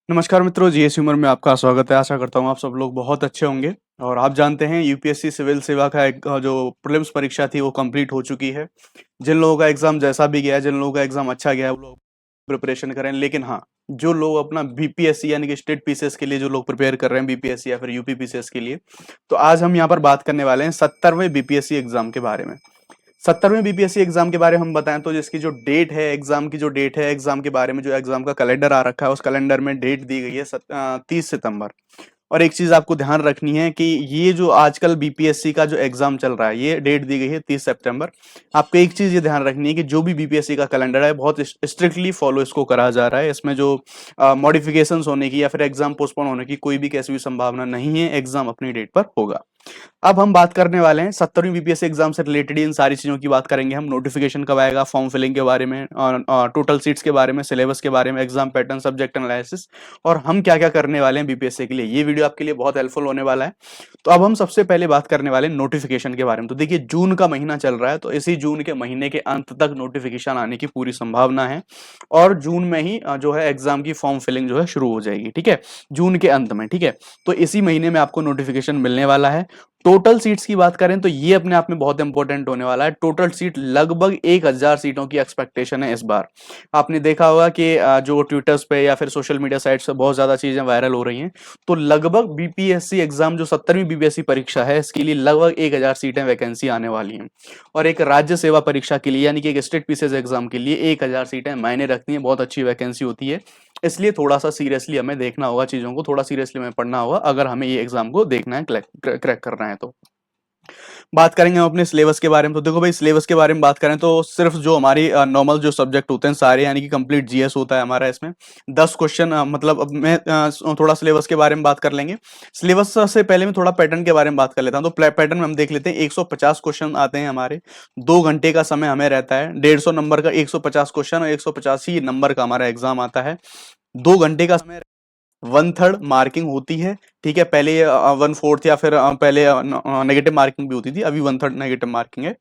नमस्कार मित्रों, GS humour में आपका स्वागत है। आशा करता हूँ आप सब लोग बहुत अच्छे होंगे। और आप जानते हैं यूपीएससी सिविल सेवा का एक जो प्रीलिम्स परीक्षा थी वो कंप्लीट हो चुकी है। जिन लोगों का एग्जाम जैसा भी गया है, जिन लोगों का एग्जाम अच्छा गया है, वो लोग प्रिपरेशन करें। लेकिन हाँ, जो लोग अपना बीपीएससी यानी कि स्टेट पीसीएस के लिए जो लोग प्रिपेयर कर रहे हैं, बीपीएससी या फिर यूपी पीसीएस के लिए, तो आज हम यहाँ पर बात करने वाले हैं 70वें बीपीएससी एग्जाम के बारे में। 70वें बीपीएससी एग्जाम के बारे में हम बताएं तो जिसकी जो डेट है, एग्जाम की जो डेट है, एग्जाम के बारे में जो एग्जाम का कैलेंडर आ रखा है, उस कैलेंडर में डेट दी गई है 30 सितंबर। और एक चीज आपको ध्यान रखनी है कि ये जो आजकल बीपीएससी का जो एग्जाम चल रहा है, ये डेट दी गई है 30 सितंबर। आपको एक चीज ये ध्यान रखनी है कि जो भी बीपीएससी का कैलेंडर है, बहुत स्ट्रिक्टली फॉलो इसको करा जा रहा है। इसमें जो मॉडिफिकेशन होने की या फिर एग्जाम पोस्टपोन होने की कोई भी कैसी भी संभावना नहीं है। एग्जाम अपनी डेट पर होगा। अब हम बात करने वाले हैं 70वीं बीपीएससी एग्जाम से रिलेटेड इन सारी चीजों की बात करेंगे हम। नोटिफिकेशन कब आएगा, फॉर्म फिलिंग के बारे में, और टोटल सीट्स के बारे में, सिलेबस के बारे में, एग्जाम पैटर्न, सब्जेक्ट एनालिसिस, और हम क्या क्या करने वाले हैं बीपीएससी के लिए। ये वीडियो आपके लिए बहुत हेल्पफुल होने वाला है। तो अब हम सबसे पहले बात करने वाले हैं नोटिफिकेशन के बारे में। तो देखिए, जून का महीना चल रहा है, तो इसी जून के महीने के अंत तक नोटिफिकेशन आने की पूरी संभावना है। और जून में ही जो है एग्जाम की फॉर्म फिलिंग जो है शुरू हो जाएगी। ठीक है, जून के अंत में। ठीक है, तो इसी महीने में आपको नोटिफिकेशन मिलने वाला है। टोटल सीट्स की बात करें तो ये अपने आप में बहुत इंपॉर्टेंट होने वाला है। टोटल सीट लगभग 1000 सीटों की एक्सपेक्टेशन है इस बार। आपने देखा होगा कि जो ट्विटर्स पे या फिर सोशल मीडिया साइट्स पे बहुत ज्यादा चीजें वायरल हो रही हैं। तो लगभग बीपीएससी एग्जाम जो 70वीं बीपीएससी परीक्षा है, इसके लिए लगभग 1000 सीटें वैकेंसी आने वाली हैं। और एक राज्य सेवा परीक्षा के लिए यानी कि एक स्टेट पीसीएस एग्जाम के लिए 1000 सीटें मायने रखती हैं। बहुत अच्छी वैकेंसी होती है। इसलिए थोड़ा सा सीरियसली हमें देखना होगा चीजों को, थोड़ा सीरियसली हमें पढ़ना होगा अगर हमें ये एग्जाम को देखना है, क्रैक करना है। तो बात करेंगे हम अपने सिलेबस के बारे में। तो देखो भाई, सिलेबस के बारे में बात करें तो सिर्फ जो हमारी नॉर्मल जो सब्जेक्ट होते हैं सारे, यानी कि कंप्लीट जीएस होता है हमारा। इसमें 10 क्वेश्चन, मतलब अब मैं थोड़ा सिलेबस के बारे में बात कर लेंगे। सिलेबस से पहले मैं थोड़ा पैटर्न के बारे में बात कर लेता हूँ। तो पैटर्न में हम देख लेते हैं। 150 क्वेश्चन आते हैं हमारे। 2 घंटे का समय हमें रहता है। 150 नंबर का 150 क्वेश्चन और 185 नंबर का हमारा एग्जाम आता है। 2 घंटे का समय, 1/3 मार्किंग होती है। ठीक है, पहले 1/4 या फिर पहले नेगेटिव मार्किंग भी होती थी, अभी 1/3 नेगेटिव मार्किंग है।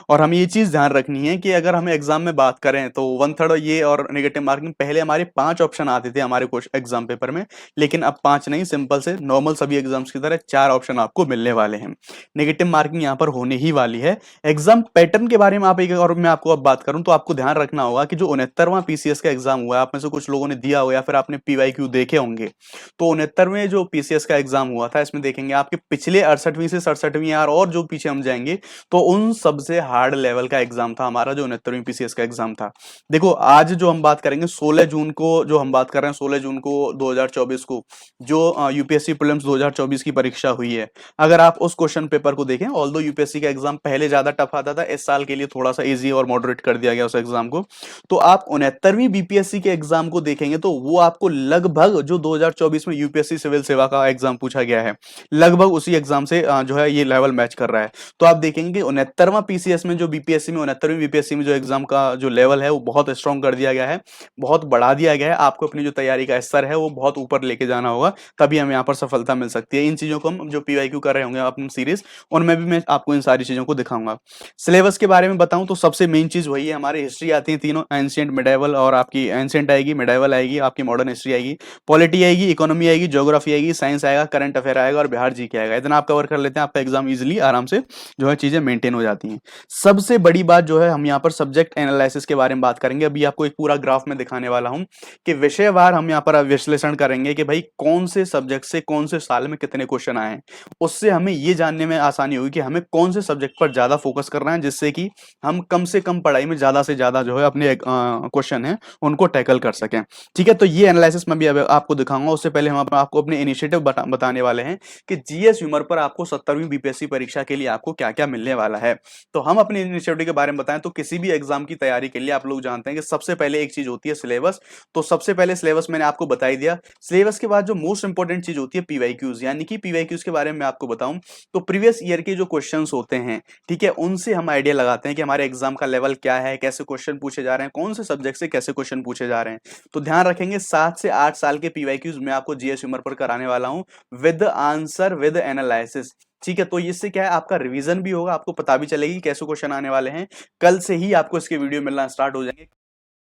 और हमें ये चीज ध्यान रखनी है कि अगर हमें एग्जाम में बात करें तो 1/3 ये और नेगेटिव मार्किंग, पहले हमारे 5 ऑप्शन आते थे हमारे एग्जाम पेपर में। लेकिन अब 5 नहीं, सिंपल से नॉर्मल सभी एग्जाम्स की तरह 4 ऑप्शन आपको मिलने वाले हैं। नेगेटिव मार्किंग यहाँ पर होने ही वाली है। एग्जाम पैटर्न के बारे में आप एक और मैं आपको अब बात करूं तो आपको ध्यान रखना होगा कि जो 69वां पीसीएस का एग्जाम हुआ है, आप में से कुछ लोगों ने दिया हो या फिर आपने पीवाईक्यू देखे होंगे। तो 69वें जो पीसीएस का एग्जाम हुआ था, इसमें देखेंगे आपके पिछले 68वीं से 67वीं यार, और जो पीछे हम जाएंगे तो उन सबसे हार्ड लेवल का एग्जाम था हमारा जो 69वीं पीसीएस का एग्जाम था। देखो, आज जो हम बात करेंगे 16 जून को, जो हम बात कर रहे हैं 16 जून को 2024 को, जो यूपीएससी प्रीलिम्स 2024 की परीक्षा हुई है, अगर आप उस क्वेश्चन पेपर को देखें, ऑल्दो यूपीएससी का एग्जाम पहले ज्यादा टफ आता था, इस साल के लिए थोड़ा सा इजी और मॉडरेट कर दिया गया उस एग्जाम को। तो आप 69वीं बीपीएससी के एग्जाम को देखेंगे तो वो आपको लगभग जो 2024 में यूपीएससी सिविल सेवा का एग्जाम पूछा गया है, लगभग उसी एग्जाम से जो है ये लेवल मैच कर रहा है। तो आप देखेंगे 69वां पीसीएस में जो बीपीएससी में 69वीं बीपीएससी में जो एग्जाम का जो लेवल है वो बहुत स्ट्रॉन्ग कर दिया गया है, बहुत बढ़ा दिया गया है। आपको अपनी जो तैयारी का स्तर है वो बहुत ऊपर लेके जाना होगा, तभी हमें यहाँ पर सफलता मिल सकती है। इन चीजों को हम जो पीवाईक्यू कर रहे होंगे अपनी सीरीज, उनमें भी मैं आपको इन सारी चीजों को दिखाऊंगा। सिलेबस के बारे में बताऊं तो सबसे मेन चीज वही है, हमारी हिस्ट्री आती है तीनों, एंशिएंट, मिडाइवल, और आपकी एंशिएंट आएगी, मिडाइवल आएगी, आपकी मॉडर्न हिस्ट्री आएगी, पॉलिटी आएगी, इकोनॉमी आएगी, ज्योग्राफी आएगी, साइंस आएगा, करंट अफेयर आएगा और बिहार जीके आएगा। इतना आप कवर कर लेते हैं, आपका एग्जाम इजिली आराम से जो है चीजें मेंटेन हो जाती हैं। सबसे बड़ी बात जो है, हम यहाँ पर सब्जेक्ट एनालिसिस के बारे में बात करेंगे। अभी आपको एक पूरा ग्राफ में दिखाने वाला हूं कि विषयवार हम यहाँ पर विश्लेषण करेंगे कि भाई कौन से सब्जेक्ट से कौन से साल में कितने क्वेश्चन आए हैं। उससे हमें ये जानने में आसानी होगी कि हमें कौन से सब्जेक्ट पर ज्यादा फोकस करना है, जिससे कि हम कम से कम पढ़ाई में ज्यादा से ज्यादा जो है अपने क्वेश्चन है उनको टैकल कर सकें। ठीक है, तो ये एनालिसिस मैं भी आपको दिखाऊंगा। उससे पहले हम आपको अपने इनिशिएटिव बताने वाले हैं कि जीएस ह्यूमर पर आपको 70वीं बीपीएससी परीक्षा के लिए आपको क्या क्या मिलने वाला है। तो हम अपने इनिशिएटिव के बारे में बताएं तो किसी भी एग्जाम की तैयारी के लिए आप लोग जानते हैं कि सबसे पहले एक चीज होती है सिलेबस। तो सबसे पहले सिलेबस मैंने आपको बता ही दिया। सिलेबस के बाद जो मोस्ट इंपॉर्टेंट चीज होती है पीवाईक्यूज, यानी कि पीवाईक्यूज के बारे में मैं आपको बताऊं तो प्रीवियस ईयर के जो क्वेश्चंस होते हैं, ठीक है, उनसे हम आइडिया लगाते हैं कि हमारे एग्जाम का लेवल क्या है, कैसे क्वेश्चन पूछे जा रहे हैं, कौन से सब्जेक्ट से कैसे क्वेश्चन पूछे जा रहे हैं। तो ध्यान रखेंगे 7 से 8 साल के पीवाईक्यूज मैं आपको जीएस ह्यूमर पर कराने वाला हूं, विद आंसर, विद एनालिसिस। ठीक है, तो इससे क्या है, आपका रिवीजन भी होगा, आपको पता भी चलेगी कैसे क्वेश्चन आने वाले हैं। कल से ही आपको इसके वीडियो मिलना स्टार्ट हो जाएंगे।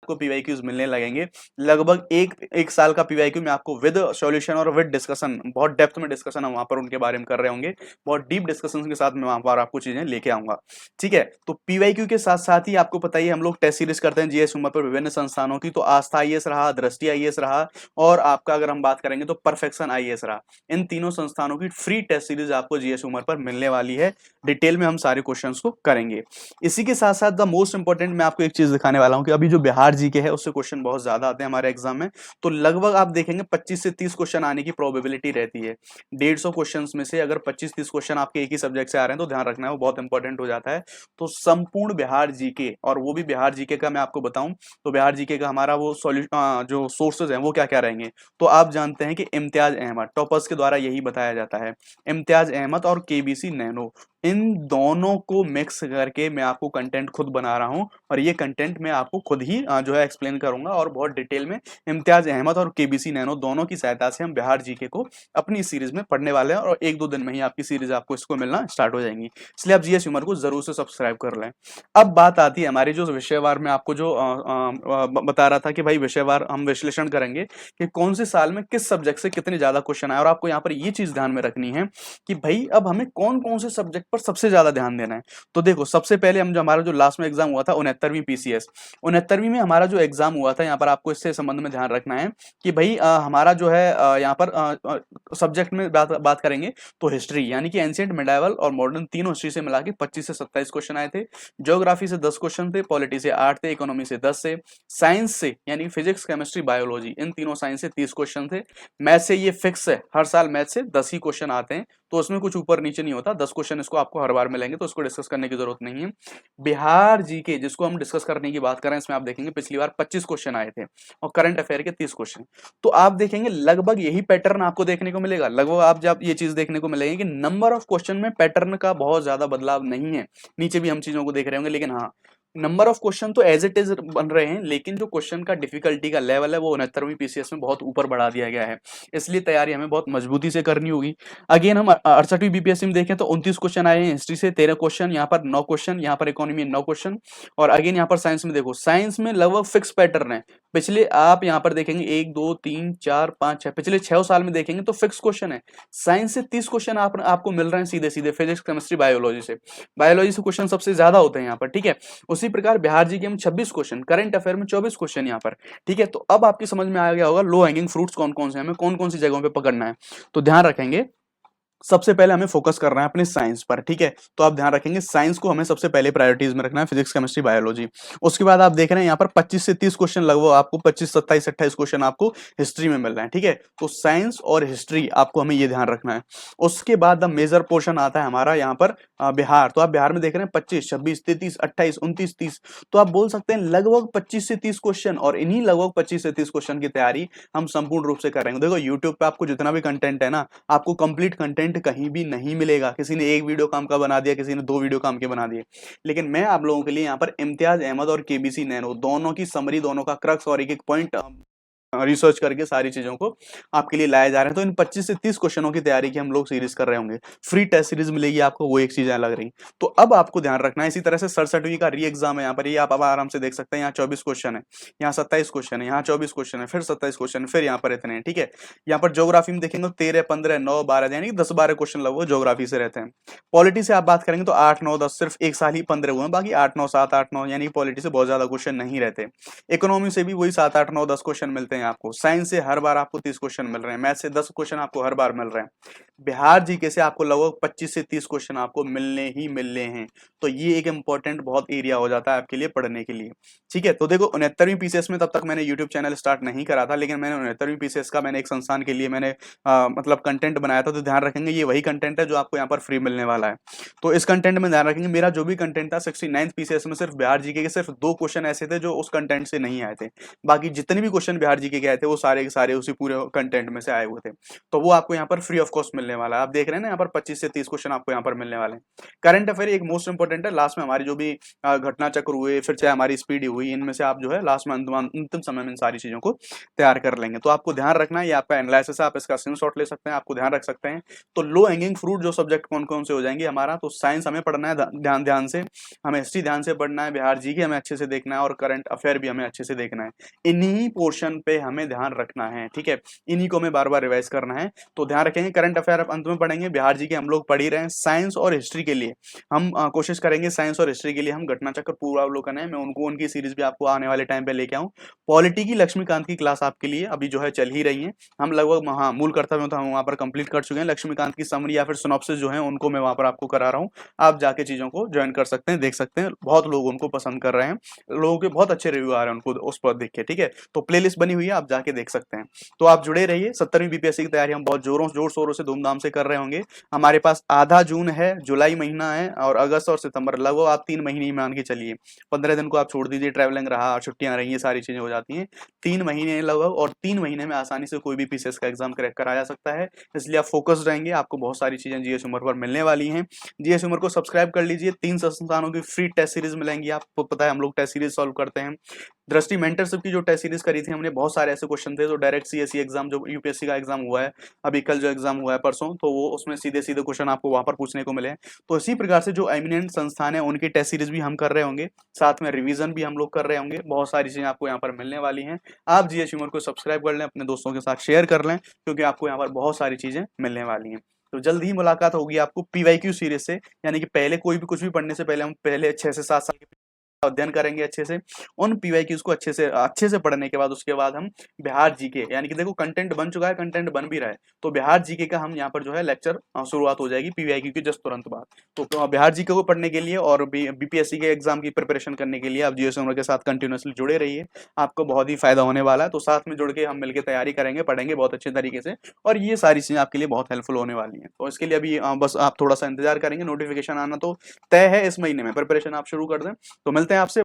आपको पीवाईक्यूज मिलने लगेंगे। लगभग एक साल का पीवाईक्यू में आपको विद सॉल्यूशन और विद डिस्कशन, बहुत डेप्थ में डिस्कशन हम वहां पर उनके बारे में कर रहे होंगे, बहुत डीप डिस्कशन के साथ मैं वहां पर आपको चीजें लेके आऊंगा। ठीक है, तो पीवाईक्यू के साथ साथ ही आपको पता ही है हम लोग टेस्ट सीरीज करते हैं जीएस उमर पर विभिन्न संस्थानों की। तो आस्था आईएएस रहा, दृष्टि आईएएस रहा, और आपका अगर हम बात करेंगे तो परफेक्शन आईएएस रहा। इन तीनों संस्थानों की फ्री टेस्ट सीरीज आपको जीएस उमर पर मिलने वाली है। डिटेल में हम सारे क्वेश्चंस को करेंगे। इसी के साथ साथ द मोस्ट इंपॉर्टेंट मैं आपको एक चीज दिखाने वाला हूं कि अभी जो बिहार जीके है उससे क्वेश्चन बहुत ज्यादा आते हैं हमारे एग्जाम में। तो लगभग आप देखेंगे 25 से 30 क्वेश्चन आने की प्रोबेबिलिटी रहती है। 150 क्वेश्चन में से अगर 25-30 क्वेश्चन आपके एक ही सब्जेक्ट से आ रहे हैं तो ध्यान रखना है, वो बहुत इंपॉर्टेंट हो जाता है। तो संपूर्ण बिहार जीके, और वो भी बिहार जीके का मैं आपको बताऊं तो बिहार जीके का हमारा वो जो सोर्सेज हैं वो क्या क्या रहेंगे। तो आप जानते हैं कि इम्तियाज अहमद टॉपर्स के द्वारा यही बताया जाता है, इम्तियाज अहमद और केबीसी नैनो, इन दोनों को मिक्स करके मैं आपको कंटेंट खुद बना रहा हूं, और ये कंटेंट मैं आपको खुद ही जो है एक्सप्लेन करूंगा, और बहुत डिटेल में इम्तियाज अहमद और केबीसी नैनो दोनों की सहायता से हम बिहार जीके को अपनी सीरीज में पढ़ने वाले हैं, और 1-2 दिन में ही आपकी सीरीज आपको इसको मिलना स्टार्ट हो जाएंगी। इसलिए आप जीएस ह्यूमर को जरूर से सब्सक्राइब कर लें। अब बात आती है हमारी जो विषयवार में आपको जो बता रहा था कि भाई विषयवार हम विश्लेषण करेंगे कि कौन से साल में किस सब्जेक्ट से कितने ज्यादा क्वेश्चन आए। और आपको यहाँ पर ये चीज ध्यान में रखनी है कि भाई अब हमें कौन कौन से सब्जेक्ट पर सबसे ज्यादा ध्यान देना है। तो देखो, सबसे पहले हम जो हमारा जो लास्ट में एग्जाम हुआ था 69वीं पीसीएस, 69वीं में हमारा जो एग्जाम हुआ था, यहाँ पर आपको इससे संबंध में ध्यान रखना है कि भाई हमारा जो है यहाँ पर सब्जेक्ट में बात करेंगे तो हिस्ट्री यानी कि एंशिएंट, मिडाइवल और मॉडर्न तीनों हिस्ट्री से मिला के 25 से 27 क्वेश्चन आए थे। ज्योग्राफी से 10 क्वेश्चन थे, पॉलिटी से 8 थे, इकोनॉमी से 10 से, साइंस से यानी फिजिक्स, केमिस्ट्री, बायोलॉजी, इन तीनों साइंस से 30 क्वेश्चन थे। मैथ से ये फिक्स है, हर साल मैथ से 10 ही क्वेश्चन आते हैं, तो उसमें कुछ ऊपर नीचे नहीं होता, 10 क्वेश्चन इसको आपको हर बार मिलेंगे, तो इसको डिस्कस करने की जरूरत नहीं है। बिहार जीके जिसको हम डिस्कस करने की बात कर रहे हैं, इसमें आप देखेंगे पिछली बार 25 क्वेश्चन आए थे और करंट अफेयर के 30 क्वेश्चन। तो आप देखेंगे लगभग यही पैटर्न आपको देखने को मिलेगा। लगभग आप जब ये चीज देखने को मिलेगी कि नंबर ऑफ क्वेश्चन में पैटर्न का बहुत ज्यादा बदलाव नहीं है। नीचे भी हम चीजों को देख रहे होंगे, लेकिन हाँ, नंबर ऑफ क्वेश्चन तो एज इट इज बन रहे हैं, लेकिन जो क्वेश्चन का डिफिकल्टी का लेवल है वो 69वीं पीसीएस में बहुत ऊपर बढ़ा दिया गया है। इसलिए तैयारी हमें बहुत मजबूती से करनी होगी। अगेन हम 68वीं बीपीएससी में देखें तो 29 क्वेश्चन आए हैं, हिस्ट्री से 13 क्वेश्चन, यहाँ पर 9 क्वेश्चन, यहाँ पर इकोनॉमी 9 क्वेश्चन, और अगेन यहाँ पर साइंस में देखो, साइंस में लगभग फिक्स पैटर्न है। पिछले आप यहाँ पर देखेंगे 1 2 3 4 5 6, पिछले 6 साल में देखेंगे तो फिक्स क्वेश्चन है। साइंस से 30 क्वेश्चन आपको मिल रहे हैं सीधे सीधे, फिजिक्स, केमिस्ट्री, बायोलॉजी से क्वेश्चन सबसे ज्यादा होते हैं यहाँ पर। ठीक है, उसी प्रकार बिहार जीके में 26 क्वेश्चन, करंट अफेयर में 24 क्वेश्चन यहाँ पर। ठीक है, तो अब आपकी समझ में आ गया होगा लो हैंगिंग फ्रूट्स कौन कौन से हमें कौन कौन सी जगहों पे पकड़ना है। तो ध्यान रखेंगे, सबसे पहले हमें फोकस करना है अपने साइंस पर। ठीक है, तो आप ध्यान रखेंगे साइंस को हमें सबसे पहले प्रायोरिटीज में रखना है, फिजिक्स, केमिस्ट्री, बायोलॉजी। उसके बाद आप देख रहे हैं यहाँ पर 25 से 30 क्वेश्चन, लगभग आपको 25 27 28 क्वेश्चन आपको हिस्ट्री में मिल रहे हैं। ठीक है, तो साइंस और हिस्ट्री आपको हमें ये ध्यान रखना है। उसके बाद द मेजर पोर्शन आता है हमारा यहाँ पर बिहार। तो आप बिहार में देख रहे हैं 25 26 33 28 29 30, तो आप बोल सकते हैं लगभग 25 से 30 क्वेश्चन, और इन्हीं लगभग 25 से 30 क्वेश्चन की तैयारी हम संपूर्ण रूप से कर रहे हैं। देखो यूट्यूब पे आपको जितना भी कंटेंट है ना, आपको कंप्लीट कंटेंट कहीं भी नहीं मिलेगा। किसी ने एक वीडियो काम का बना दिया, किसी ने 2 वीडियो काम के बना दिए, लेकिन मैं आप लोगों के लिए यहाँ पर इम्तियाज अहमद और केबीसी नैनो दोनों की समरी, दोनों का क्रक्स और एक एक पॉइंट रिसर्च करके सारी चीजों को आपके लिए लाए जा रहे हैं। तो इन 25 से 30 क्वेश्चनों की तैयारी की हम लोग सीरीज कर रहे होंगे। फ्री टेस्ट सीरीज मिलेगी आपको, वो एक चीज लग रही। तो अब आपको ध्यान रखना है, इसी तरह से 67वीं का री एग्जाम है यहाँ पर, ये आप अब आराम से देख सकते हैं। यहाँ 24 क्वेश्चन है, यहाँ 27 क्वेश्चन है, यहाँ 24 क्वेश्चन है, फिर 27 क्वेश्चन, फिर यहाँ पर इतने हैं। ठीक है, यहाँ पर ज्योग्राफी में देखेंगे 13 15 9 12 यानी 10-12 क्वेश्चन लगभग ज्योग्राफी से रहते हैं। पॉलिटी से आप बात करेंगे तो 8 9 10, सिर्फ एक साल ही 15 हुए हैं, बाकी 8 9 7 8 9 यानी पॉलिटी से बहुत ज्यादा क्वेश्चन नहीं रहते। इकोनॉमी से भी वही 7 8 9 10 क्वेश्चन मिलते हैं आपको। साइंस हर बार आपको 30 क्वेश्चन मिल रहे हैं, मैथ से 10 क्वेश्चन आपको हर बार मिल रहे हैं। बिहार जीके से आपको लगभग 25 से 30 क्वेश्चन आपको मिलने हैं। तो ये एक इंपॉर्टेंट बहुत एरिया हो जाता है आपके लिए पढ़ने के लिए। ठीक है, तो देखो 69वीं पीसीएस में तब तक मैंने यूट्यूब चैनल स्टार्ट नहीं करा था, लेकिन मैंने 69वीं पीसीएस का मैंने एक संस्थान के लिए मैंने मतलब कंटेंट बनाया था। तो ध्यान रखेंगे ये वही कंटेंट है जो आपको यहाँ पर फ्री मिलने वाला है। तो इस कंटेंट में ध्यान रखेंगे, मेरा जो भी कंटेंट था 69th पीसीएस में सिर्फ बिहार जीके के सिर्फ 2 क्वेश्चन ऐसे थे जो उस कंटेंट से नहीं आए थे। बाकी जितने भी क्वेश्चन बिहार जीके गए थे वो सारे के सारे उसी पूरे कंटेंट में से आए हुए थे। तो वो आपको यहाँ पर फ्री ऑफ कॉस्ट मिलने वाला है। आप देख रहे हैं ना यहाँ पर 25 से 30 क्वेश्चन आपको यहाँ पर मिलने वाले हैं। करंट अफेयर एक मोस्ट इंपोर्टेंट है, लास्ट में हमारी जो भी घटना चक्र हुए, फिर चाहे हमारी स्पीड हुई, इनमें से आप जो है लास्ट में अंतिम समय में इन सारी चीजों को तैयार कर लेंगे। तो आपको ध्यान रखना है, ये आपका एनालिसिस है, आप इसका स्क्रीनशॉट ले सकते हैं, आपको ध्यान रख सकते हैं। तो लो हैंगिंग फ्रूट जो सब्जेक्ट कौन कौन से हो जाएंगे हमारा, तो साइंस हमें पढ़ना है ध्यान ध्यान से, हमें हिस्ट्री ध्यान से पढ़ना है, बिहार जीके हमें अच्छे से देखना है, और करंट अफेयर भी हमें अच्छे से देखना है। इन्हीं पोर्शन पे हमें ध्यान रखना है, ठीक है, इन्हीं को हमें बार बार रिवाइज करना है। तो ध्यान रखेंगे, करंट अफेयर अंत में पढ़ेंगे, बिहार जीके हम लोग पढ़ ही रहे हैं। साइंस और हिस्ट्री के लिए हम कोशिश करेंगे, साइंस और हिस्ट्री के लिए हम घटना चक्र पूरा अवलोकन है, मैं उनको उनकी सीरीज भी आपको आने वाले टाइम पे लेके आऊं। पॉलिटी की लक्ष्मीकांत की क्लास आपके लिए अभी जो है चल ही रही है, हम लगभग हाँ मूल कर्तव्य तो हम वहां पर कंप्लीट कर चुके हैं। लक्ष्मीकांत की समरी या फिर सिनॉप्सिस जो है उनको मैं वहां पर आपको करा रहा हूँ, आप जाके चीजों को ज्वाइन कर सकते हैं, देख सकते हैं, बहुत लोग उनको पसंद कर रहे हैं, लोगों के बहुत अच्छे रिव्यू आ रहे हैं उनको उस पर देख के, ठीक है। तो प्लेलिस्ट बनी हुई है, आप जाके देख सकते हैं। तो आप जुड़े रहिए, 17वीं बीपीएससी की तैयारी हम बहुत जोर शोरों से धूमधाम से कर रहे होंगे। हमारे पास आधा जून है, जुलाई महीना है, और अगस्त और सितंबर, लगभग आप 3 महीने मान के चलिए, 15 दिन को आप छोड़ दीजिए, ट्रैवलिंग रहा, छुट्टियां रही, ये सारी चीजें हो जाती हैं, 3 महीने लगभग, और 3 महीने में आसानी से कोई भी पीसीएस का एग्जाम क्रैक करा जा सकता है। इसलिए आप फोकस्ड रहेंगे, आपको बहुत सारी चीजें जीएस उमर पर मिलने वाली हैं। जीएस उमर को सब्सक्राइब कर लीजिए, 3 संस्थानों की फ्री टेस्ट सीरीज मिलेंगी, आपको पता है हम लोग टेस्ट सीरीज सॉल्व करते हैं। दृष्टि मेंटरशिप की जो टेस्ट सीरीज करी थी हमने, बहुत सारे ऐसे क्वेश्चन थे जो डायरेक्ट सीएससी एग्जाम, जो यूपीएससी का एग्जाम हुआ है अभी कल, जो एग्जाम हुआ है परसों, तो वो उसमें सीधे सीधे क्वेश्चन आपको वहां पर पूछने को मिले। तो इसी प्रकार से जो एमिनेंट संस्थान है उनकी टेस्ट सीरीज भी हम कर रहे होंगे, साथ में रिवीजन भी हम लोग कर रहे होंगे, बहुत सारी चीजें आपको यहाँ पर मिलने वाली हैं। आप जीएस ह्यूमर को सब्सक्राइब कर लें, अपने दोस्तों के साथ शेयर कर लें, क्योंकि आपको यहाँ पर बहुत सारी चीजें मिलने वाली हैं। तो जल्द ही मुलाकात होगी आपको पीवाईक्यू सीरीज से, यानी कि पहले कोई भी कुछ भी पढ़ने से पहले हम पहले 6 से 7 साल के अध्ययन करेंगे अच्छे से, उन पीवाईक्यूज को अच्छे से पढ़ने के बाद उसके बाद हम बिहार जीके, यानी कि देखो कंटेंट बन चुका है, कंटेंट बन भी रहा है, तो बिहार जीके का हम यहाँ पर जो है लेक्चर शुरुआत हो जाएगी पीवाईक्यू की जस्ट तुरंत बाद। तो बिहार जीके को पढ़ने के लिए और बीपीएससी के एग्जाम की प्रिपरेशन करने के लिए आप जीएस उमर के साथ कंटिन्यूअसली जुड़े रहिए, आपको बहुत ही फायदा होने वाला है। तो साथ में जुड़ के हम मिलकर तैयारी करेंगे, पढ़ेंगे बहुत अच्छे तरीके से, और ये सारी चीजें आपके लिए बहुत हेल्पफुल होने वाली हैं। तो इसके लिए अभी बस आप थोड़ा सा इंतजार करेंगे, नोटिफिकेशन आना तो तय है इस महीने में, प्रिपरेशन आप शुरू कर दें। तो मिलते हैं आपसे।